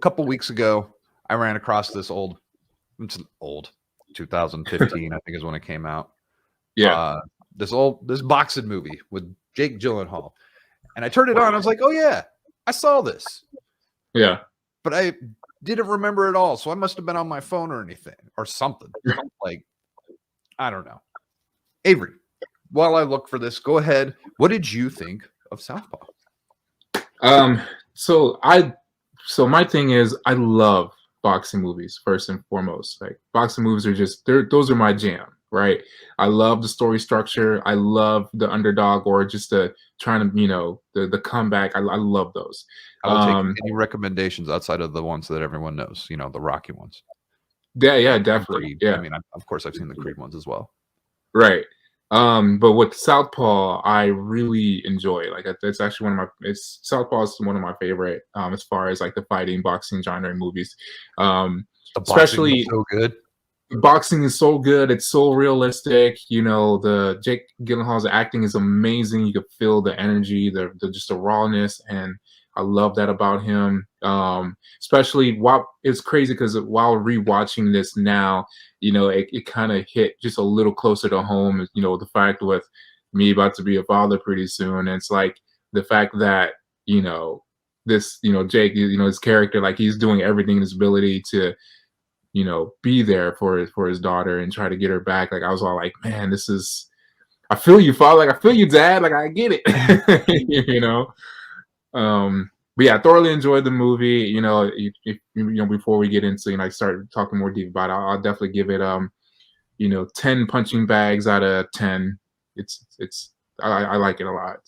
couple weeks ago, I ran across this it's an old 2015, I think is when it came out. Yeah. This boxing movie with Jake Gyllenhaal. And I turned it on. I was like, oh, yeah, I saw this. Yeah. But I didn't remember it all. So I must have been on my phone or anything or something. Like, I don't know. Avery, while I look for this, go ahead. What did you think of Southpaw? So my thing is, I love boxing movies first and foremost. Like, boxing movies are those are my jam, right? I love the story structure. I love the underdog, or just the trying to, the comeback. I love those. I'll take any recommendations outside of the ones that everyone knows, the Rocky ones. Yeah, definitely. Yeah. I mean, of course, I've seen the Creed ones as well. Right. But with Southpaw, I really enjoy. Like, it's actually Southpaw is one of my favorite, as far as like the fighting boxing genre movies. Especially so good. Boxing is so good. It's so realistic. The Jake Gyllenhaal's acting is amazing. You could feel the energy, the just the rawness, and I love that about him. Especially while it's crazy because while rewatching this now, it kind of hit just a little closer to home. The fact with me about to be a father pretty soon, and it's like the fact that this Jake, his character, like, he's doing everything in his ability to be there for his daughter and try to get her back. Like, I was all like, man, I feel you, father. Like, I feel you, dad. Like, I get it. But yeah, I thoroughly enjoyed the movie. If before we get into, I start talking more deep about it, I'll definitely give it 10 punching bags out of 10. I like it a lot.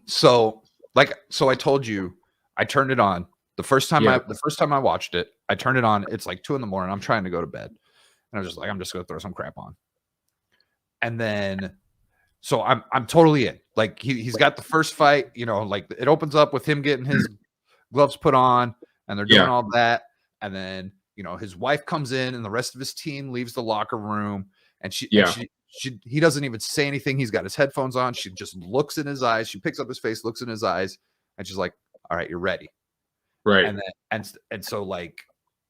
So I told you, I turned it on the first time I watched it. I turned it on. It's like 2 a.m. I'm trying to go to bed, and I was just like, I'm just gonna throw some crap on. And then, so I'm totally in. Like, he's got the first fight. Like, it opens up with him getting his gloves put on, and they're doing all that. And then his wife comes in, and the rest of his team leaves the locker room, and he doesn't even say anything. He's got his headphones on. She just looks in his eyes. She picks up his face, looks in his eyes, and she's like, all right, you're ready. Right. And then and so, like,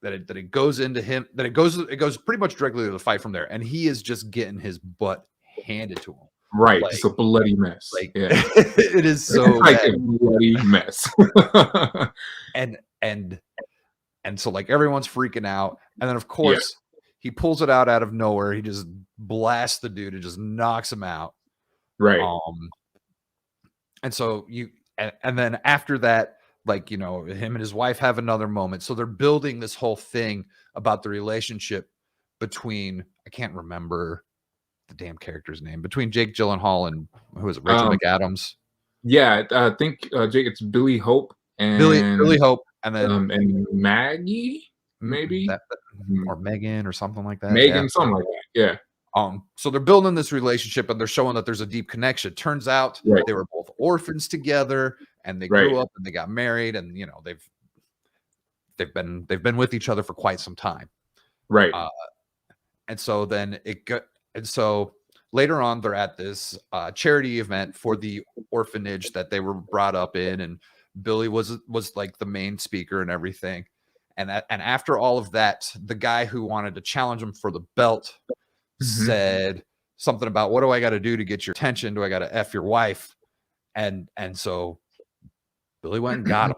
that it goes into him, that it goes pretty much directly to the fight from there, and he is just getting his butt handed to him. Right. Like, it's a bloody mess. Like, it is so like a bloody mess. and so, like, everyone's freaking out, and then of course he pulls it out of nowhere. He just blasts the dude and just knocks him out. Right. And so and then after that, like, him and his wife have another moment. So they're building this whole thing about the relationship between, I can't remember the damn character's name, between Jake Gyllenhaal and who is it, Rachel McAdams? Yeah, I think Jake, it's Billy Hope and Billy Hope, and then and Maggie, maybe, or Megan or something like that. Megan, something like that. Yeah. So they're building this relationship, and they're showing that there's a deep connection. Turns out they were both orphans together, and they grew up, and they got married, and they've been with each other for quite some time. Right. And so then so later on, they're at this charity event for the orphanage that they were brought up in, and Billy was like the main speaker and everything. And after all of that, the guy who wanted to challenge him for the belt said something about, what do I got to do to get your attention? Do I got to F your wife? And so Billy went and got him.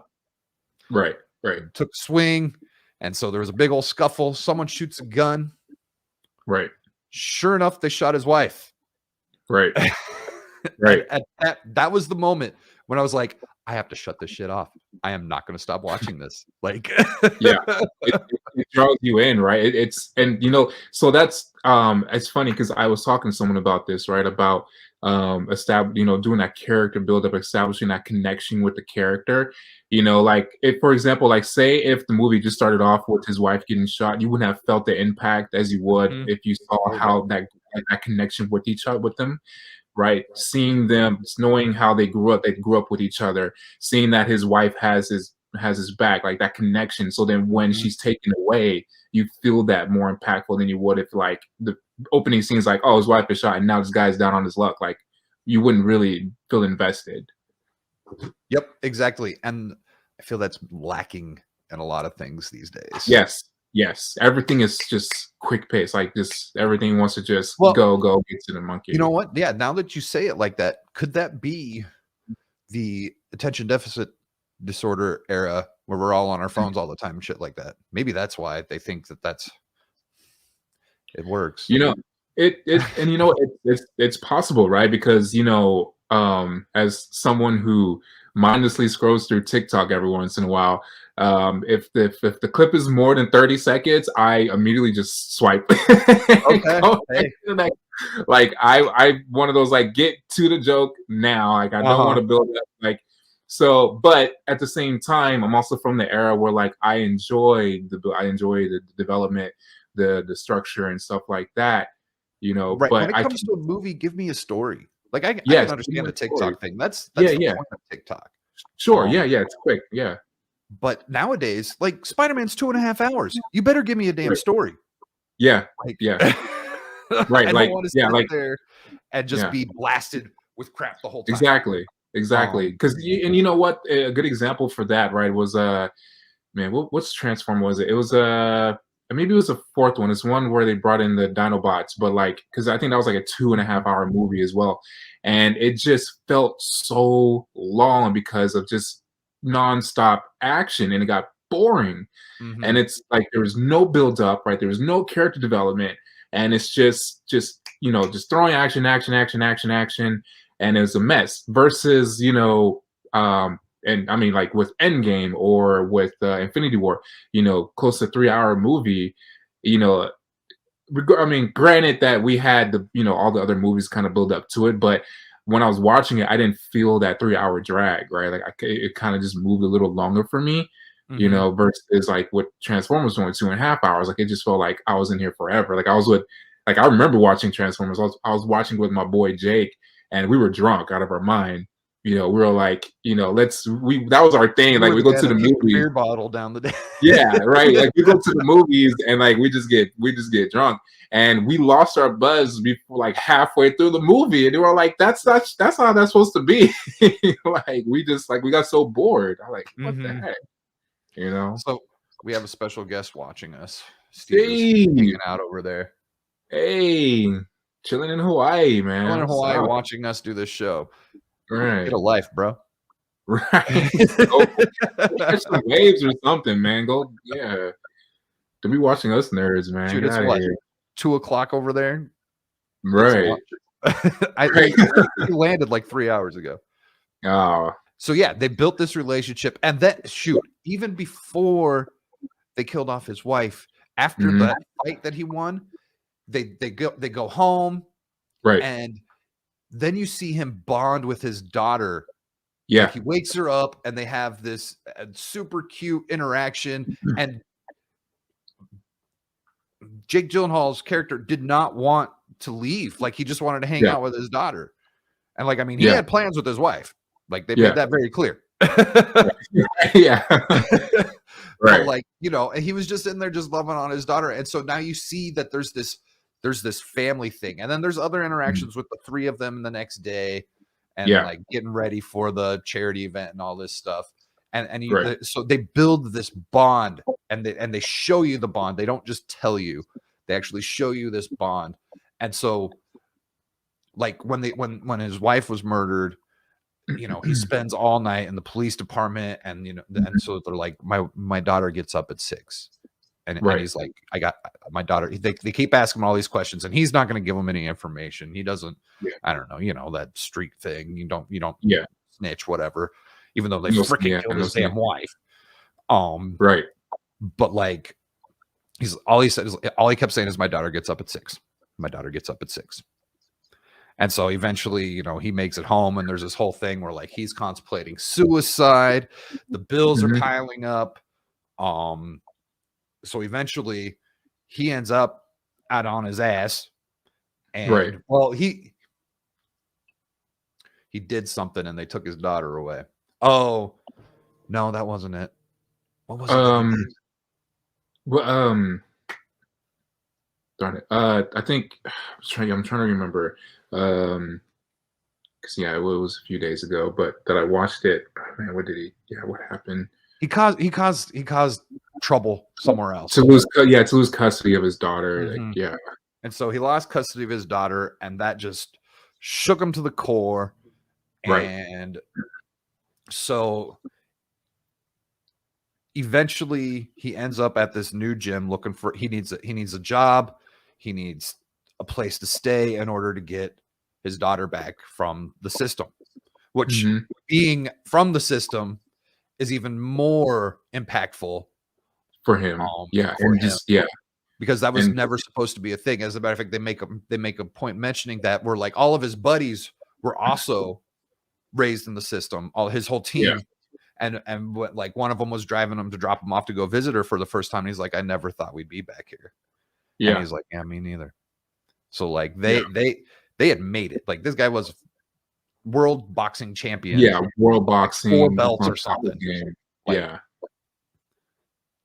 Right. Took a swing. And so there was a big old scuffle. Someone shoots a gun. Right. Sure enough, they shot his wife. Right. Right. That was the moment when I was like, I have to shut this shit off. I am not going to stop watching this. Like, yeah, it draws you in, right? So that's it's funny because I was talking to someone about this, right? About doing that character build up, establishing that connection with the character. Like, if, for example, like, say if the movie just started off with his wife getting shot, you wouldn't have felt the impact as you would if you saw how that connection with them. Right, seeing them, knowing how they grew up with each other, seeing that his wife has his back, like that connection. So then when she's taken away, you feel that more impactful than you would if, like, the opening scene's like, oh, his wife is shot and now this guy's down on his luck. Like, you wouldn't really feel invested. Yep, exactly. And I feel that's lacking in a lot of things these days. Yes. Everything is just quick pace. Like just everything wants to just Well, go get to the monkey. You know what? Yeah, now that you say it like that, could that be the attention deficit disorder era where we're all on our phones all the time and shit like that? Maybe that's why they think that it works. You know, and you know it's possible, right? Because as someone who mindlessly scrolls through TikTok every once in a while, if the clip is more than 30 seconds, I immediately just swipe. Okay. Hey. Like I one of those like get to the joke now. Like I don't want to build up so, but at the same time, I'm also from the era where like I enjoy the development, the structure and stuff like that, Right. but When it comes to a movie, give me a story. Like I yes, can understand the TikTok thing. That's yeah, the yeah, point of TikTok. sure, yeah, it's quick, yeah. But nowadays, like Spider-Man's 2.5 hours. You better give me a damn story. Yeah, Like, yeah, I right, don't like want to yeah, sit like there and just be blasted with crap the whole time. exactly. Because you know what, a good example for that, right, was man, what's Transform was it? It was maybe it was a fourth one. It's one where they brought in the Dinobots, but like because I think that was like a 2.5 hour movie as well, and it just felt so long because of just nonstop action, and it got boring. And it's like there was no build up, right? There was no character development, and it's just just throwing action, and it was a mess. Versus and I mean, like with Endgame or with Infinity War, close to 3 hour movie, you know, I mean, granted that we had all the other movies kind of build up to it, but when I was watching it, I didn't feel that 3 hour drag, right? Like it kind of just moved a little longer for me, versus like what Transformers doing 2.5 hours. Like it just felt like I was in here forever. Like I remember watching Transformers. I was watching with my boy Jake, and we were drunk out of our mind. We were like, that was our thing. Like we go to the movies, beer bottle down the day. yeah, right. Like we go to the movies and like we just get drunk, and we lost our buzz before like halfway through the movie, and they were like, that's how that's supposed to be. Like we got so bored. I'm like, what the heck, So we have a special guest watching us. Steve is hanging out over there. Hey, chilling in Hawaii, man. Chilling in Hawaii, watching us do this show. Right. Get a life, bro. Right. Go catch some waves or something, man. Go, yeah. Don't be watching us nerds, man. Dude, it's what, 2:00 over there? Right. He landed like 3 hours ago. Oh. So yeah, they built this relationship, and then even before they killed off his wife, after that fight that he won, they go home, right, and then you see him bond with his daughter. Yeah, like he wakes her up, and they have this super cute interaction. And Jake Gyllenhaal's character did not want to leave; like he just wanted to hang out with his daughter. And like, I mean, he had plans with his wife. Like they made that very clear. Yeah. Right. But like, and he was just in there just loving on his daughter. And so now you see that there's this family thing. And then there's other interactions with the three of them the next day, and like getting ready for the charity event and all this stuff. And so they build this bond, and they show you the bond. They don't just tell you, they actually show you this bond. And so like when his wife was murdered, he spends all night in the police department, and and so they're like, my daughter gets up at 6, and he's like, I got my daughter. They keep asking him all these questions, and he's not going to give them any information. He doesn't. I don't know. That street thing. You don't snitch, whatever. Even though they freaking killed his damn wife. Right. But like, all he kept saying is, my daughter gets up at 6. My daughter gets up at 6. And so eventually, he makes it home, and there's this whole thing where like he's contemplating suicide. The bills are piling up. So eventually he ends up out on his ass. And well, he did something, and they took his daughter away. Oh, no, that wasn't it. What was it? Well, darn it. I think I'm trying to remember. Because it was a few days ago, but that I watched it. Oh, man, what happened? he caused trouble somewhere else to lose custody of his daughter. Mm-hmm. Like, yeah. And so he lost custody of his daughter, and that just shook him to the core. Right. And so eventually he ends up at this new gym looking for he needs a job, he needs a place to stay in order to get his daughter back from the system, which being from the system is even more impactful for him. Because that was never supposed to be a thing. As a matter of fact, they make a point mentioning that where like all of his buddies were also raised in the system, all his whole team. And what, like one of them was driving him to drop him off to go visit her for the first time. And he's like, I never thought we'd be back here. And he's like, yeah, me neither. So like they had made it. Like this guy was world boxing champion. Yeah, world boxing, 4 belts or something.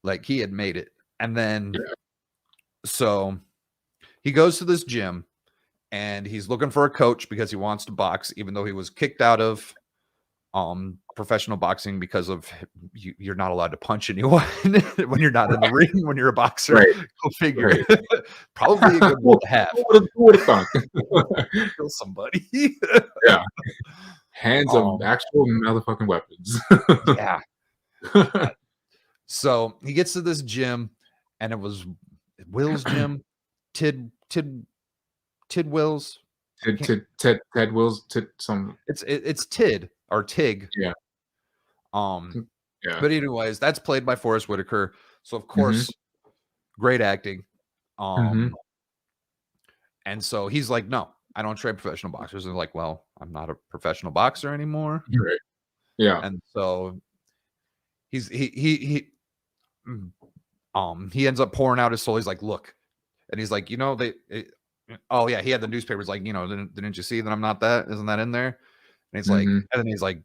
Like he had made it. And then so he goes to this gym and he's looking for a coach because he wants to box, even though he was kicked out of professional boxing because of you're not allowed to punch anyone when you're not in the ring when you're a boxer. Go figure. Probably a good one to have. Who would have thought? Kill somebody. Hands of actual motherfucking weapons. So he gets to this gym, and it was Will's gym. Tid Wills. Ted Wills. It's Tid or Tig. But anyways, that's played by Forrest Whitaker. So of course, great acting. And so he's like, no, I don't train professional boxers. And like, well, I'm not a professional boxer anymore. And so he ends up pouring out his soul. He's like, look, and he's like, he had the newspapers like, didn't you see that I'm not that? Isn't that in there? And he's like, and then he's like,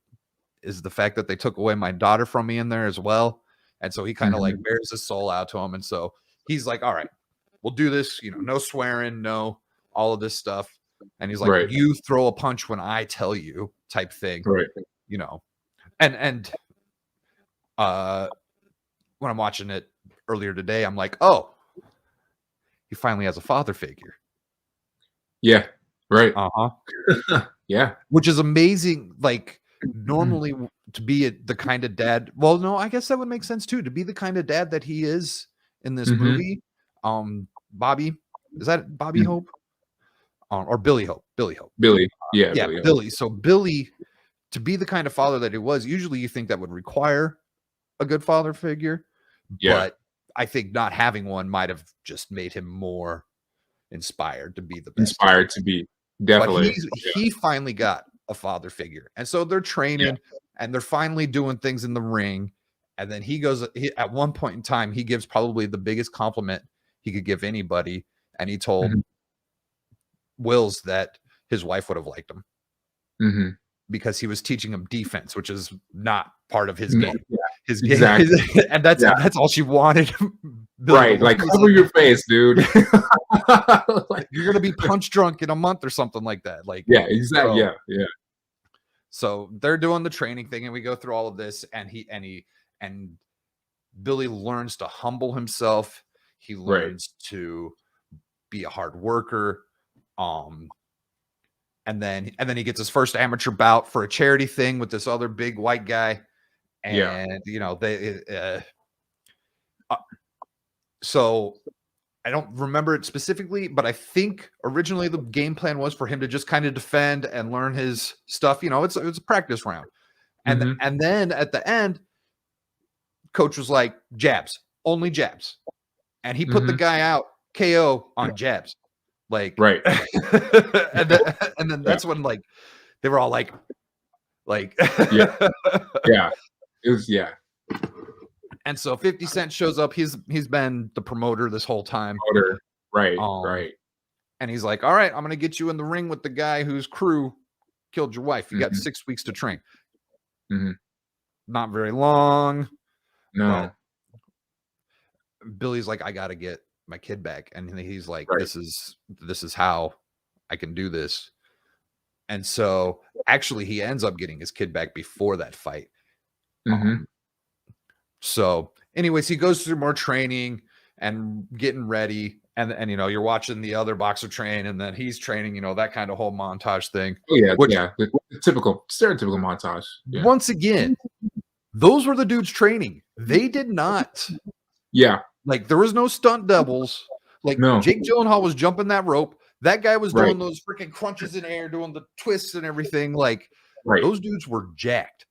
is the fact that they took away my daughter from me in there as well? And so he kind of like bears his soul out to him. And so he's like, all right, we'll do this, no swearing, no, all of this stuff. And he's like, you throw a punch when I tell you type thing, and when I'm watching it earlier today, I'm like, oh, he finally has a father figure. Which is amazing. Like normally to be the kind of dad, well, no, I guess that would make sense too, to be the kind of dad that he is in this movie. Bobby, is that Bobby Hope? Or Billy Hope? Billy. Billy. So Billy, to be the kind of father that he was, usually you think that would require a good father figure, but I think not having one might have just made him more inspired to be the best. Definitely. But he finally got a father figure, and so they're training and they're finally doing things in the ring. And then at one point in time, he gives probably the biggest compliment he could give anybody, and he told Wills that his wife would have liked him because he was teaching him defense, which is not part of his game. His game, and that's all she wanted. Right, like cover your face, dude. Like, you're gonna be punch drunk in a month or something like that. Like, exactly. So they're doing the training thing, and we go through all of this, and Billy learns to humble himself. He learns to be a hard worker. And then he gets his first amateur bout for a charity thing with this other big white guy. And so I don't remember it specifically, but I think originally the game plan was for him to just kind of defend and learn his stuff. It's a practice round. And and then at the end, coach was like, jabs, only jabs. And he put the guy out KO on jabs. Like, and then that's when like they were all like it was And so 50 Cent shows up. He's been the promoter this whole time. Right. And he's like, all right, I'm gonna get you in the ring with the guy whose crew killed your wife. You got 6 weeks to train. Not very long. No. Billy's like, I gotta get my kid back, and he's like, this is how I can do this. And so actually he ends up getting his kid back before that fight. So, anyways, he goes through more training and getting ready, and you know, you're watching the other boxer train, and then he's training, you know, that kind of whole montage thing. Oh yeah, Which yeah. The typical, stereotypical montage. Yeah. once again, those were the dudes training. They did not Yeah. like there was no stunt doubles. Like No. Jake Gyllenhaal was jumping that rope. That guy was Right. doing those freaking crunches in air, doing the twists and everything. Like Right. those dudes were jacked.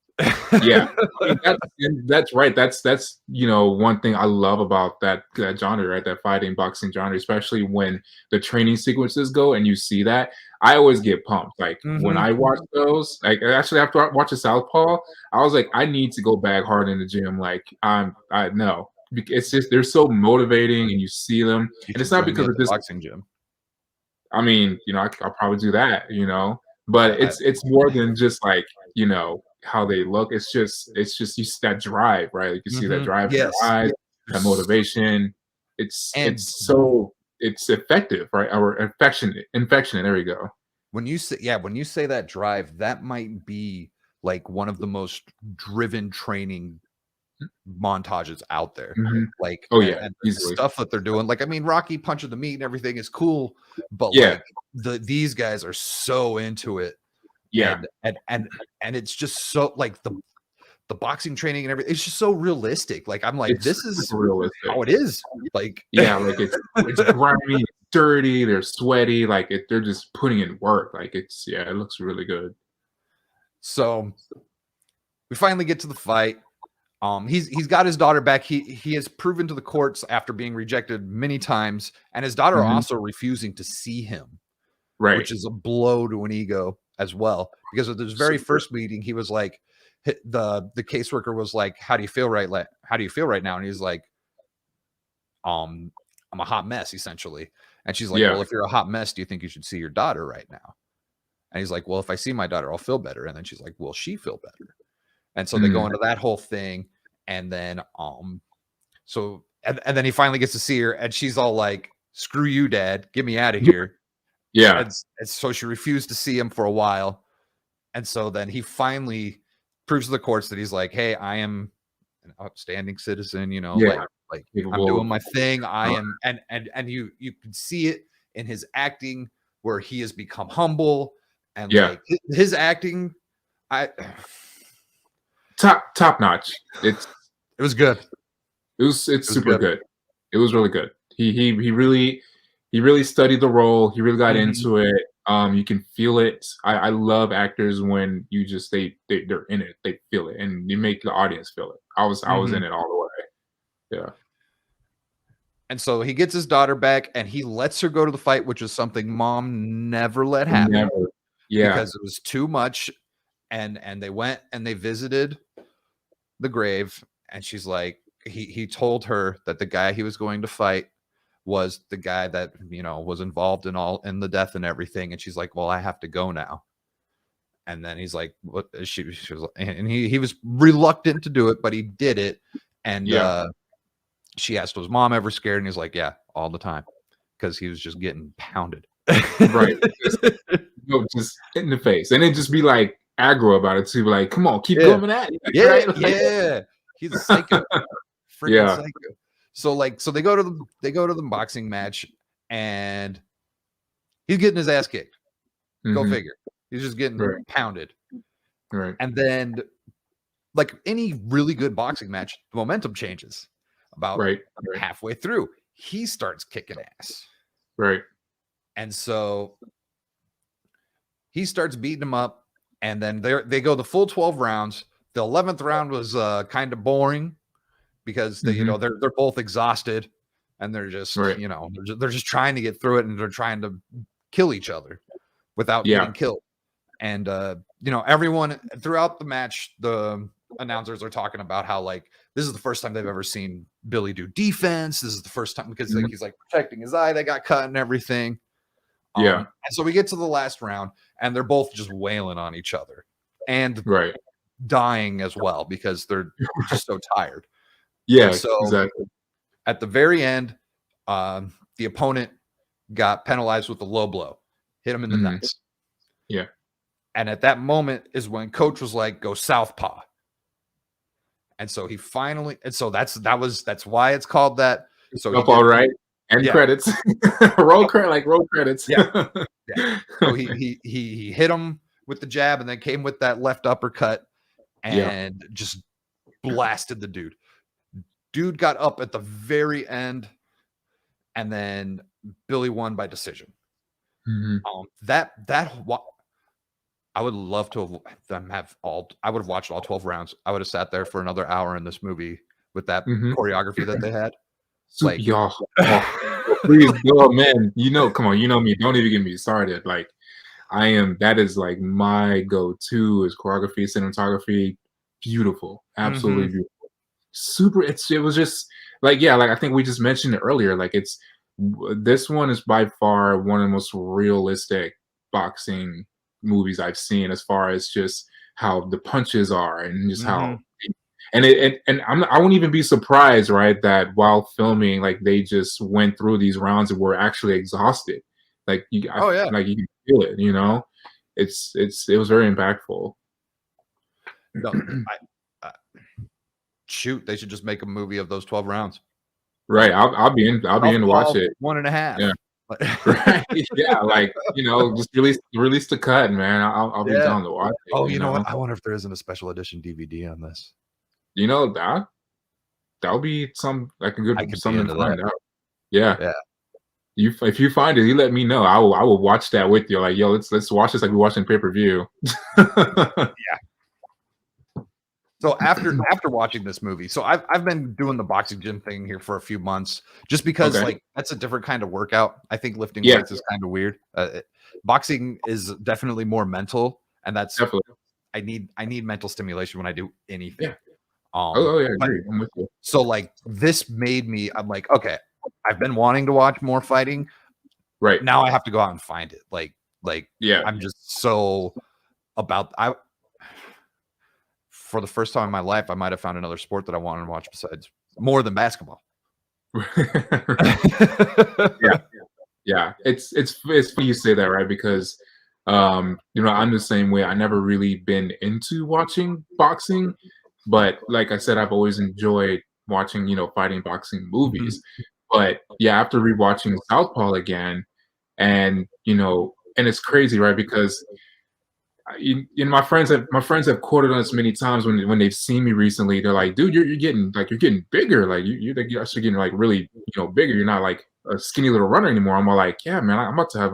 Yeah. I mean, that's right. That's you know, one thing I love about that genre, right? That fighting boxing genre, especially when the training sequences go and you see that. I always get pumped. Like when I watch those, like actually after watching Southpaw, I was like, I need to go back hard in the gym. Like I know. It's just they're so motivating and you see them. You And it's should not join me because at of the this. boxing gym. I mean, you know, I'll probably do that, you know, but it's more than just like, you know, how they look. It's just you see that drive, right? Like you see that drive in their eyes, that motivation. It's it's effective, right? Or affectionate. There we go. When you say that drive, that might be like one of the most driven training montages out there. Like, oh yeah, and the stuff that they're doing. Like, I mean, Rocky punching the meat and everything is cool, but yeah, like these guys are so into it. Yeah, and it's just so like the boxing training and everything. It's just so realistic. Like, I'm like, this is realistic. how it is. Like, yeah, like it's grimy, dirty. They're sweaty. Like they're just putting in work. Like it looks really good. So we finally get to the fight. He's got his daughter back. He has proven to the courts after being rejected many times, and his daughter also refusing to see him, right? Which is a blow to an ego as well. Because at this very first meeting, he was like, the caseworker was like, "How do you feel right now?" And he's like, "I'm a hot mess, essentially." And she's like, "Well, if you're a hot mess, do you think you should see your daughter right now?" And he's like, "Well, if I see my daughter, I'll feel better." And then she's like, "Will she feel better?" And so they go into that whole thing. And then, so, and then he finally gets to see her and she's all like, "Screw you, Dad, get me out of here." Yeah. And so she refused to see him for a while. And so then he finally proves to the courts that he's like, "Hey, I am an upstanding citizen, you know, like I'm doing my thing. I am." And you can see it in his acting where he has become humble and like his acting, top notch. It was good. It's super good. It was really good. He really studied the role. He really got into it. You can feel it. I love actors when you just they're in it. They feel it, and you make the audience feel it. I was in it all the way. Yeah. And so he gets his daughter back, and he lets her go to the fight, which is something Mom never let happen. Never. Yeah. Because it was too much. And they went and they visited the grave, and she's like, he told her that the guy he was going to fight was the guy that, you know, was involved in the death and everything. And she's like, "Well, I have to go now." And then he's like, "What?" She was, and he was reluctant to do it, but he did it. And she asked, "Was Mom ever scared?" And he's like, "Yeah, all the time," because he was just getting pounded. Right. Just in the face, and then just be like aggro about it too. Like, come on, keep going at it. Yeah, right? Yeah. He's a psycho. Freaking psycho. So they go to the boxing match, and he's getting his ass kicked. Go figure. He's just getting pounded. Right. And then, like any really good boxing match, the momentum changes. About halfway through, he starts kicking ass. Right. And so he starts beating him up, and then they go the full 12 rounds. The 11th round was kind of boring because you know, they're both exhausted, and they're just you know, they're just trying to get through it, and they're trying to kill each other without getting killed. And you know, everyone throughout the match, the announcers are talking about how like this is the first time they've ever seen Billy do defense. This is the first time because like, he's like protecting his eye that got cut and everything. And so we get to the last round, and they're both just wailing on each other and dying as well because they're just so tired. Yeah, so exactly. At the very end, the opponent got penalized with a low blow, hit him in the nuts. Yeah. And at that moment is when Coach was like, "Go Southpaw." And so he finally, and so that's why it's called that. So he all right. End yeah. credits. roll credits. Yeah. Yeah. So he hit him with the jab and then came with that left uppercut and just blasted the dude. Dude got up at the very end, and then Billy won by decision. I would love to have I would have watched all 12 rounds. I would have sat there for another hour in this movie with that choreography that they had. Like, please go, man. Come on, you know me. Don't even get me started. Like, that is like my go-to is choreography, cinematography. Beautiful, absolutely beautiful. Super. It was just like, like I think we just mentioned it earlier. Like, this one is by far one of the most realistic boxing movies I've seen, as far as just how the punches are and just how. And I wouldn't even be surprised, right, that while filming, like, they just went through these rounds and were actually exhausted. Like, like you can feel it. It was very impactful. No, shoot, they should just make a movie of those 12 rounds. Right, I'll be in to watch it. 1.5. Yeah. Right. Yeah, like, just release the cut, man. I'll be down to watch it. Oh, you know what? I wonder if there isn't a special edition DVD on this. That'll be something to find out. Yeah. If you find it, you let me know. I will watch that with you. Like, yo, let's watch this like we're watching pay-per-view. Yeah. So after watching this movie, so I've been doing the boxing gym thing here for a few months, just because like that's a different kind of workout. I think lifting weights is kind of weird. Boxing is definitely more mental, and that's definitely I need mental stimulation when I do anything. Yeah. I agree. I'm with you. So like this made me. I'm like, okay, I've been wanting to watch more fighting. Right now, I have to go out and find it. Like I'm just so about for the first time in my life, I might have found another sport that I wanted to watch besides more than basketball. Yeah. It's funny you say that, right? Because I'm the same way. I never really been into watching boxing, but like I said, I've always enjoyed watching fighting boxing movies. But after rewatching Southpaw again, and it's crazy, right? Because my friends have quoted on this many times when they've seen me recently. They're like, dude, you're getting bigger. Like you're actually getting like really bigger. You're not like a skinny little runner anymore. I'm all like, yeah, man, I'm about to have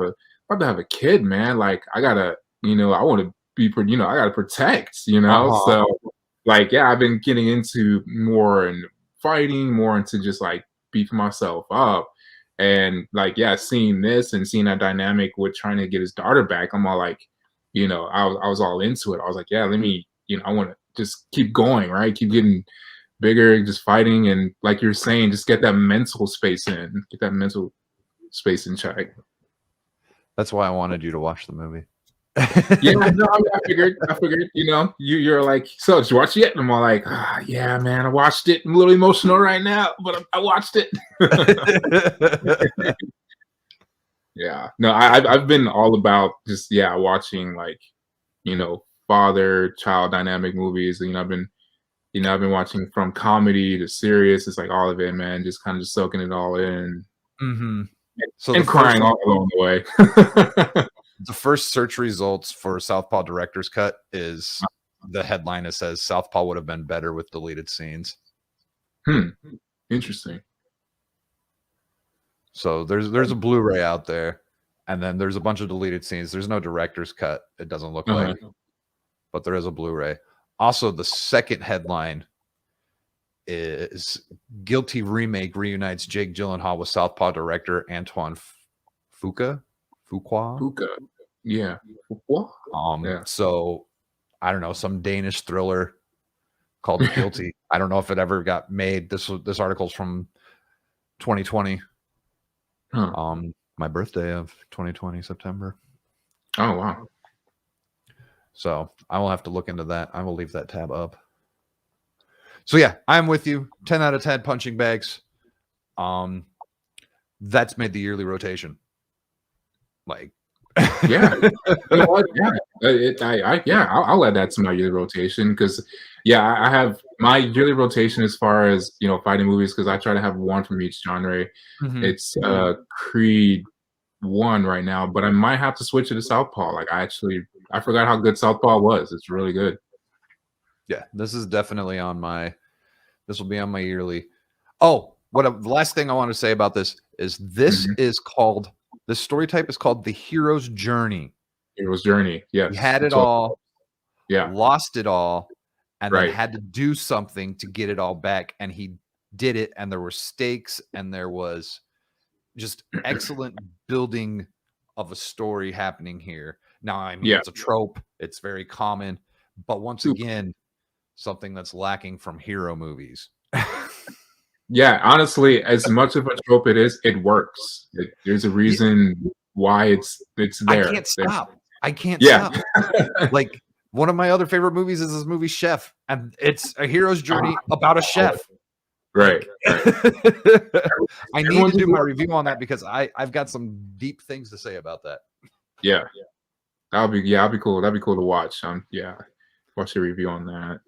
a kid, man. Like I gotta, I want to be, I gotta protect, So like, I've been getting into more and fighting more into just like beefing myself up. And like, seeing this and seeing that dynamic with trying to get his daughter back, I'm all like, I was all into it. I was like, let me, I want to just keep going, right? Keep getting bigger, just fighting. And like you're saying, just get that mental space in check. That's why I wanted you to watch the movie. I figured, you're like, so did you watch it yet? And I'm all like, yeah, man, I watched it. I'm a little emotional right now, but I watched it. Yeah, no, I've been all about just watching like father-child dynamic movies. I've been watching from comedy to serious. It's like all of it, man. Just kind of just soaking it all in. So and crying all along the way. The first search results for Southpaw director's cut is the headline that says Southpaw would have been better with deleted scenes. Interesting. So there's a Blu-ray out there, and then there's a bunch of deleted scenes. There's no director's cut. It doesn't look like, but there is a Blu-ray. Also, the second headline is Guilty Remake reunites Jake Gyllenhaal with Southpaw director Antoine Fuqua. Yeah. So I don't know, some Danish thriller called Guilty. I don't know if it ever got made. This article's from 2020. My birthday of 2020, September. Oh wow. So I will have to look into that. I will leave that tab up. So yeah, I'm with you. 10 out of 10 punching bags. That's made the yearly rotation. Like, you know what? I'll add that to my yearly rotation because Yeah, I have my yearly rotation as far as, fighting movies, because I try to have one from each genre. Mhm. It's Creed 1 right now, but I might have to switch it to Southpaw. Like, I forgot how good Southpaw was. It's really good. Yeah, this is definitely on my. This will be on my yearly. Oh, the last thing I want to say about this is Mhm. this story type is called the hero's journey. Hero's Journey. He Yes. had it That's what all, yeah, lost it all, and then right. had to do something to get it all back, and he did it, and there were stakes, and there was just excellent building of a story happening here. Now, I mean, Yeah. it's a trope, it's very common, but once Super. again, something that's lacking from hero movies. Yeah, honestly, as much of a trope it is, it works. There's a Yeah, reason why it's I there. can't stop. I can't Yeah. stop. Like, one of my other favorite movies is this movie Chef, and it's a hero's journey about a chef. Right, Like, right. I need to Everyone's do my review on that because I've got some deep things to say about that. Yeah. That'll be cool. That'd be cool to watch. Yeah. Watch the review on that.